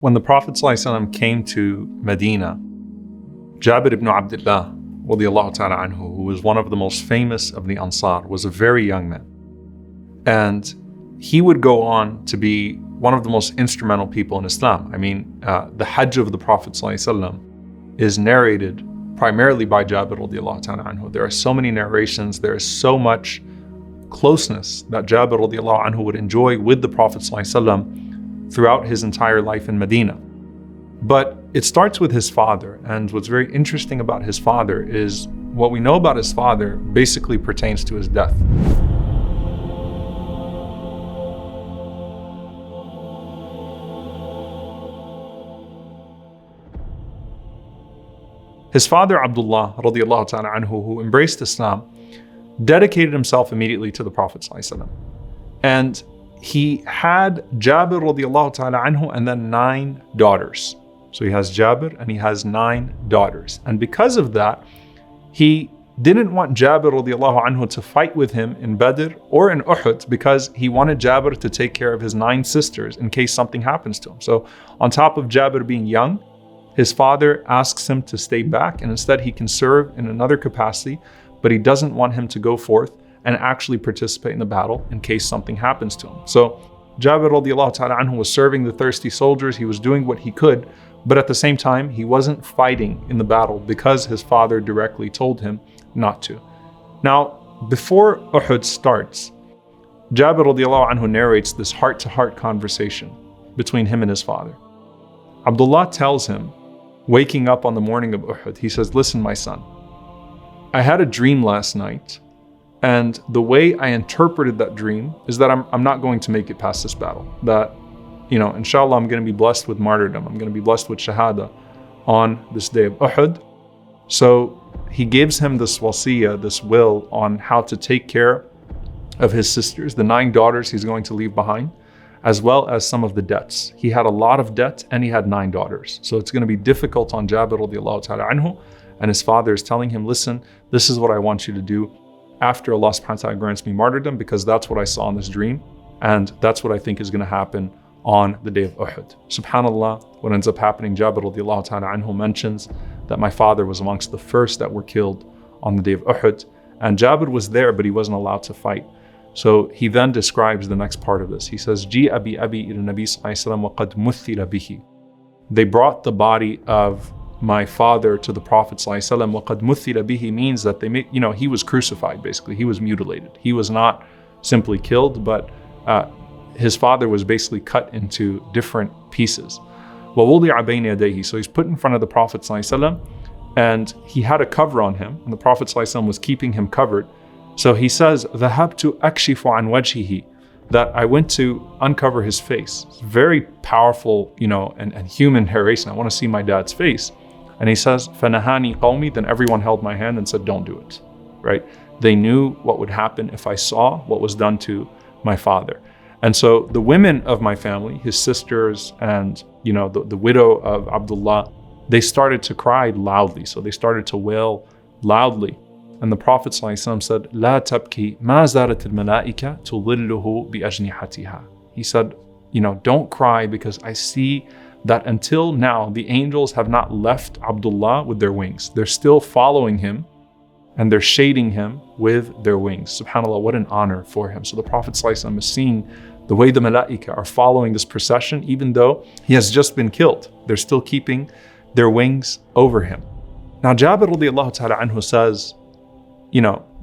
When the Prophet ﷺ came to Medina, Jabir ibn Abdullah, radiallahu ta'ala anhu, who was one of the most famous of the Ansar, was a very young man. And he would go on to be one of the most instrumental people in Islam. I mean, the Hajj of the Prophet ﷺ is narrated primarily by Jabir radiallahu ta'ala anhu. There are so many narrations, there is so much closeness that Jabir radiallahu anhu would enjoy with the Prophet ﷺ throughout his entire life in Medina. But it starts with his father, and what's very interesting about his father is what we know about his father basically pertains to his death. His father Abdullah radiallahu ta'ala anhu, who embraced Islam, dedicated himself immediately to the Prophet ﷺ. And he had Jabir radiallahu ta'ala anhu and then 9 daughters. So he has Jabir and he has 9 daughters. And because of that, he didn't want Jabir radiallahu anhu to fight with him in Badr or in Uhud, because he wanted Jabir to take care of his 9 sisters in case something happens to him. So on top of Jabir being young, his father asks him to stay back, and instead he can serve in another capacity, but he doesn't want him to go forth and actually participate in the battle in case something happens to him. So Jabir radiallahu ta'ala anhu was serving the thirsty soldiers, he was doing what he could, but at the same time, he wasn't fighting in the battle because his father directly told him not to. Now, before Uhud starts, Jabir radiallahu anhu narrates this heart-to-heart conversation between him and his father. Abdullah tells him, waking up on the morning of Uhud, he says, "Listen, my son, I had a dream last night, and the way I interpreted that dream is that I'm not going to make it past this battle. That, inshallah, I'm going to be blessed with martyrdom. I'm going to be blessed with shahada on this day of Uhud." So he gives him this wasiyah, this will on how to take care of his sisters, the 9 daughters he's going to leave behind, as well as some of the debts. He had a lot of debt and he had 9 daughters. So it's going to be difficult on Jabir radiallahu ta'ala anhu. And his father is telling him, listen, this is what I want you to do after Allah subhanahu wa ta'ala grants me martyrdom, because that's what I saw in this dream, and that's what I think is going to happen on the day of Uhud. SubhanAllah, what ends up happening, Jabir radiallahu ta'ala anhu mentions that my father was amongst the first that were killed on the day of Uhud, and Jabir was there, but he wasn't allowed to fight. So he then describes the next part of this. He says, "Ji'a bi abi ila Nabi sallallahu alayhi wa sallam wa qad muthila bihi." They brought the body of my father to the Prophet ﷺ. وَقَدْ مُثِّلَ بِهِ means that he was crucified, basically. He was mutilated. He was not simply killed, but his father was basically cut into different pieces. وَوُضِعَ بَيْنَ يَدَيْهِ. So he's put in front of the Prophet ﷺ, and he had a cover on him, and the Prophet ﷺ was keeping him covered. So he says, ذَهَبْتُ أَكْشِفُ عَنْ وَجْهِهِ, that I went to uncover his face. It's very powerful, and human narration. I want to see my dad's face. And he says, فَنَهَانِي قَوْمِي, then everyone held my hand and said, don't do it, right? They knew what would happen if I saw what was done to my father. And so the women of my family, his sisters and, the widow of Abdullah, they started to cry loudly. So they started to wail loudly. And the Prophet ﷺ said, لَا تَبْكِي مَا زَارَتِ الْمَلَائِكَةُ تُظِلُّهُ بِأَجْنِحَتِهَا. He said, don't cry, because I see that until now, the angels have not left Abdullah with their wings. They're still following him and they're shading him with their wings. SubhanAllah, what an honor for him. So the Prophet ﷺ is seeing the way the malaika are following this procession, even though he has just been killed. They're still keeping their wings over him. Now, Jabir radiallahu ta'ala anhu says,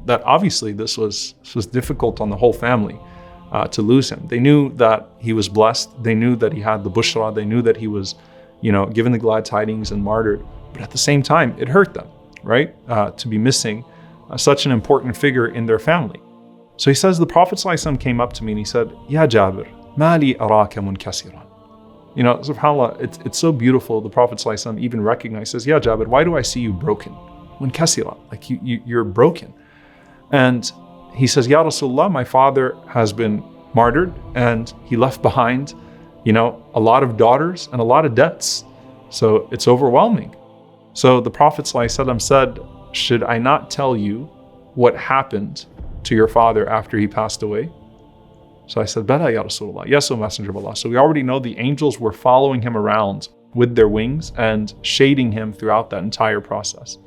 that obviously this was difficult on the whole family. To lose him. They knew that he was blessed. They knew that he had the bushra. They knew that he was, given the glad tidings and martyred. But at the same time, it hurt them, right? To be missing such an important figure in their family. So he says, the Prophet ﷺ came up to me and he said, Ya Jabir, ma li araka munkasiran. SubhanAllah, it's so beautiful. The Prophet ﷺ even recognizes, Ya Jabir, why do I see you broken? Munkasiran, like you're broken. And he says, Ya Rasulullah, my father has been martyred and he left behind, a lot of daughters and a lot of debts. So it's overwhelming. So the Prophet ﷺ said, should I not tell you what happened to your father after he passed away? So I said, Bala ya Rasulullah, yes, O Messenger of Allah. So we already know the angels were following him around with their wings and shading him throughout that entire process.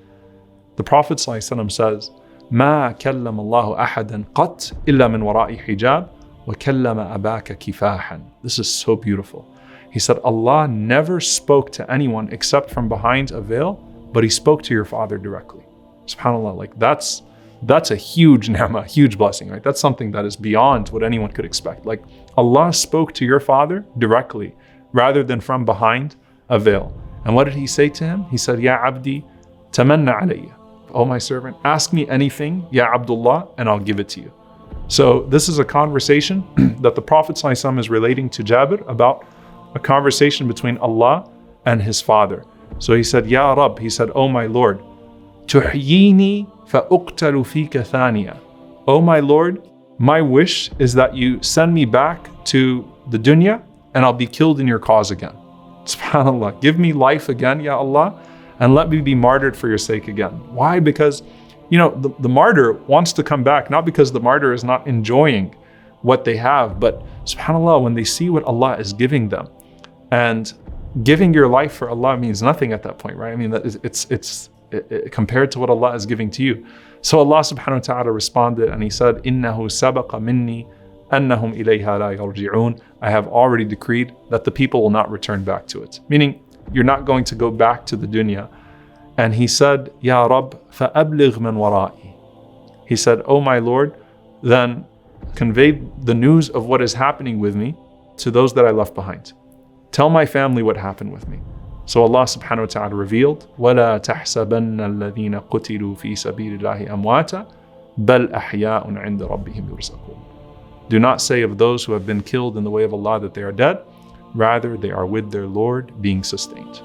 The Prophet ﷺ says, ما كلم الله أحدا قط إلا من وراء حجاب وكلم أباك كفاحا. This is so beautiful. He said, Allah never spoke to anyone except from behind a veil, but he spoke to your father directly. SubhanAllah, like that's a huge ni'mah, huge blessing, right? That's something that is beyond what anyone could expect. Like Allah spoke to your father directly rather than from behind a veil. And what did he say to him? He said, Ya Abdi, tamanna alayya. Oh my servant, ask me anything, Ya Abdullah, and I'll give it to you. So this is a conversation that the Prophet ﷺ is relating to Jabir about a conversation between Allah and his father. So he said, Ya Rab, he said, Oh my Lord, tuhyini fa'uqtalu fika thaniya. Oh my Lord, my wish is that you send me back to the dunya and I'll be killed in your cause again. SubhanAllah, give me life again, Ya Allah, and let me be martyred for your sake again. Why? Because, the martyr wants to come back, not because the martyr is not enjoying what they have, but SubhanAllah, when they see what Allah is giving them, and giving your life for Allah means nothing at that point, right? I mean, it's compared to what Allah is giving to you. So Allah subhanahu wa ta'ala responded and he said, إِنَّهُ سَبَقَ مِنِّي أَنَّهُمْ إِلَيْهَا لَا يَرْجِعُونَ. I have already decreed that the people will not return back to it. Meaning, you're not going to go back to the dunya. And he said, Ya Rab, فَأَبْلِغْ مَنْ وَرَائِي. He said, Oh my Lord, then convey the news of what is happening with me to those that I left behind. Tell my family what happened with me. So Allah subhanahu wa ta'ala revealed, وَلَا تَحْسَبَنَّ الَّذِينَ قُتِلُوا فِي سَبِيلِ اللَّهِ أَمْوَاتًا بَلْ أَحْيَاءٌ عِنْدَ رَبِّهِمْ يُرْزَقُونَ. Do not say of those who have been killed in the way of Allah that they are dead. Rather, they are with their Lord being sustained.